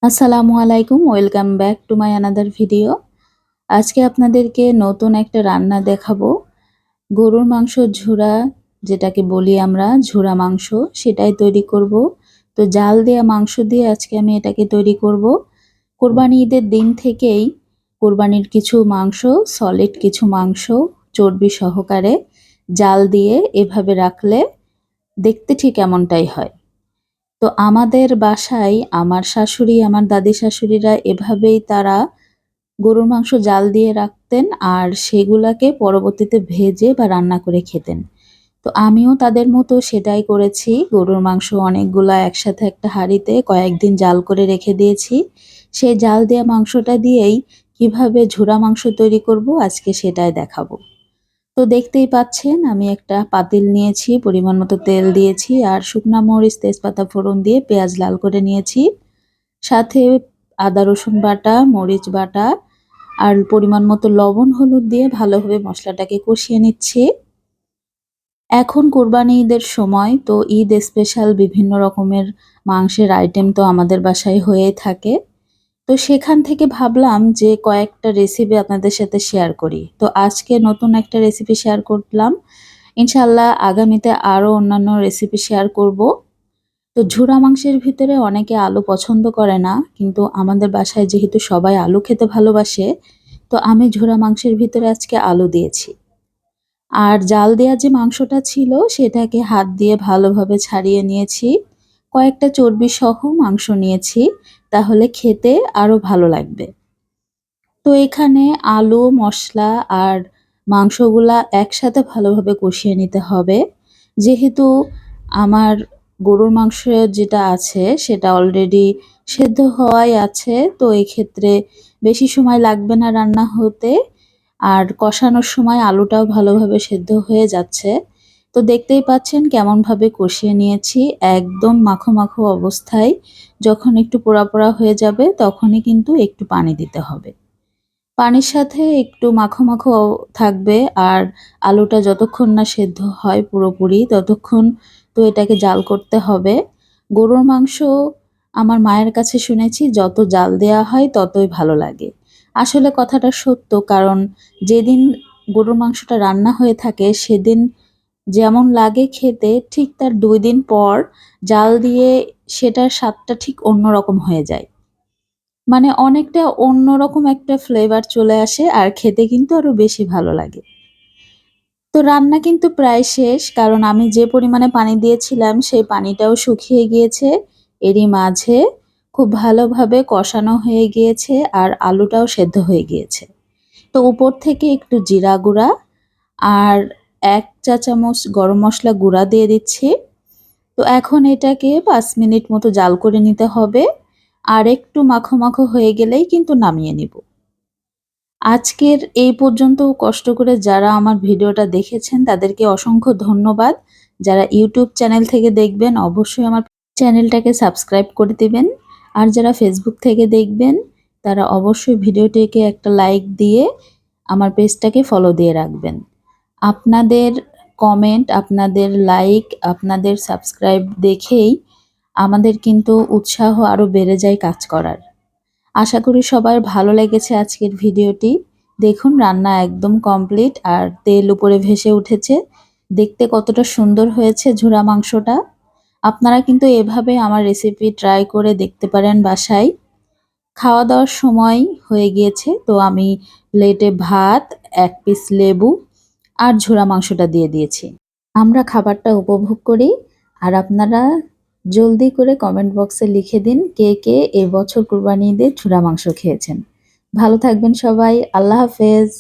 আসসালামু আলাইকুম, welcome back to my another video. আজকে আপনাদেরকে নতুন একটা রান্না দেখাবো। গরুর মাংস ঝুরা, যেটাকে বলি আমরা ঝুরা মাংস, সেটাই তৈরি করব। তো জাল দেয়া মাংস দিয়ে আজকে আমি এটাকে তৈরি করব। কোরবানি ঈদের দিন থেকেই কোরবানির কিছু মাংস, সলিড কিছু মাংস চর্বি সহকারে জাল দিয়ে এভাবে রাখলে দেখতে ঠিক এমনটাই হয়। তো আমাদের বাসায় আমার শাশুড়ি, আমার দাদি শাশুড়িরা এভাবেই তারা গরুর মাংস জাল দিয়ে রাখতেন আর সেগুলাকে পরবর্তীতে ভেজে বা রান্না করে খেতেন। তো আমিও তাদের মতো সেটাই করেছি। গরুর মাংস অনেকগুলা একসাথে একটা হাঁড়িতে কয়েকদিন জাল করে রেখে দিয়েছি। সেই জাল দেয়া মাংসটা দিয়েই কিভাবে ঝুরা মাংস তৈরি করব আজকে সেটাই দেখাবো। তো দেখতেই পাচ্ছেন আমি একটা পাতিল নিয়েছি, পরিমাণ মতো তেল দিয়েছি আর শুকনা মরিচ, তেজপাতা ফোড়ন দিয়ে পেঁয়াজ লাল করে নিয়েছি। সাথে আদা রসুন বাটা, মরিচ বাটা আর পরিমাণ মতো লবণ হলুদ দিয়ে ভালোভাবে মশলাটাকে কষিয়ে নিচ্ছি। এখন কোরবানি ঈদের সময়, তো ঈদ স্পেশাল বিভিন্ন রকমের মাংসের আইটেম তো আমাদের বাসায় হয়েই থাকে। তো সেখান থেকে ভাবলাম যে কয়েকটা রেসিপি আপনাদের সাথে শেয়ার করি। তো আজকে নতুন একটা রেসিপি শেয়ার করলাম। ইনশাআল্লাহ আগামীতে আরও অন্যান্য রেসিপি শেয়ার করব। তো ঝুরা মাংসের ভিতরে অনেকে আলু পছন্দ করে না, কিন্তু আমাদের বাসায় যেহেতু সবাই আলু খেতে ভালোবাসে, তো আমি ঝুরা মাংসের ভিতরে আজকে আলু দিয়েছি। আর জাল দেয়া যে মাংসটা ছিল সেটাকে হাত দিয়ে ভালোভাবে ছাড়িয়ে নিয়েছি। কয়েকটা চর্বি সহ মাংস নিয়েছি, তাহলে খেতে আরো ভালো লাগবে। তো এখানে আলু, মশলা আর মাংসগুলা একসাথে ভালোভাবে কষিয়ে নিতে হবে। যেহেতু আমার গরুর মাংস যেটা আছে সেটা অলরেডি সেদ্ধ হওয়াই আছে, তো এক্ষেত্রে বেশি সময় লাগবে না রান্না হতে। আর কষানোর সময় আলুটাও ভালোভাবে সেদ্ধ হয়ে যাচ্ছে। তো দেখতেই পাচ্ছেন কেমনভাবে কষিয়ে নিয়েছি, একদম মাখো মাখো অবস্থায়। যখন একটু পোড়া পোড়া হয়ে যাবে তখনই কিন্তু একটু পানি দিতে হবে। পানির সাথে একটু মাখো মাখো থাকবে আর আলুটা যতক্ষণ না সেদ্ধ হয় পুরোপুরি ততক্ষণ তো এটাকে জাল করতে হবে। গরুর মাংস আমার মায়ের কাছে শুনেছি যত জাল দেয়া হয় ততই ভালো লাগে। আসলে কথাটা সত্য, কারণ যেদিন গরুর মাংসটা রান্না হয়ে থাকে সেদিন যেমন লাগে খেতে, ঠিক তার ২ দিন পর জাল দিয়ে সেটার স্বাদটা ঠিক অন্যরকম হয়ে যায়। মানে অনেকটা অন্যরকম একটা ফ্লেভার চলে আসে আর খেতে কিন্তু আরো বেশি ভালো লাগে। তো রান্না কিন্তু প্রায় শেষ, কারণ আমি যে পরিমাণে পানি দিয়েছিলাম সেই পানিটাও শুকিয়ে গিয়েছে। এরই মাঝে খুব ভালোভাবে কষানো হয়ে গিয়েছে আর আলুটাও সেদ্ধ হয়ে গিয়েছে। তো উপর থেকে একটু জিরা গুঁড়া আর ১ চা চামচ গরম মসলা গুঁড়া দিয়ে দিচ্ছি। তো এখন এটাকে ৫ মিনিট মতো জাল করে নিতে হবে। আর একটু মাখো মাখো হয়ে গেলেই কিন্তু নামিয়ে নিব। আজকের এই পর্যন্ত কষ্ট করে যারা আমার ভিডিওটা দেখেছেন তাদেরকে অসংখ্য ধন্যবাদ। যারা ইউটিউব চ্যানেল থেকে দেখবেন অবশ্যই আমার চ্যানেলটাকে সাবস্ক্রাইব করে দিবেন। আর যারা ফেসবুক থেকে দেখবেন তারা অবশ্যই ভিডিওটিকে একটা লাইক দিয়ে আমার পেজটাকে ফলো দিয়ে রাখবেন। আপনাদের কমেন্ট, আপনাদের লাইক, আপনাদের সাবস্ক্রাইব দেখেই আমাদের কিন্তু উৎসাহ আরো বেড়ে যায় কাজ করার। আশা করি সবার ভালো লেগেছে আজকের ভিডিওটি। দেখুন রান্না একদম কমপ্লিট আর তেল উপরে ভেসে উঠেছে। দেখতে কতটা সুন্দর হয়েছে ঝুরা মাংসটা। আপনারা কিন্তু এভাবে আমার রেসিপি ট্রাই করে দেখতে পারেন বাসায়। খাওয়া দাওয়ার সময় হয়ে গিয়েছে, তো আমি প্লেটে ভাত, ১ পিস লেবু আর ঝুরা মাংসটা দিয়ে দিয়েছি। আমরা খাবারটা উপভোগ করি আর আপনারা জলদি করে কমেন্ট বক্সে লিখে দিন কে কে এবছর কুরবানি ঈদে ঝুরা মাংস খেয়েছেন। ভালো থাকবেন সবাই। আল্লাহ হাফেজ।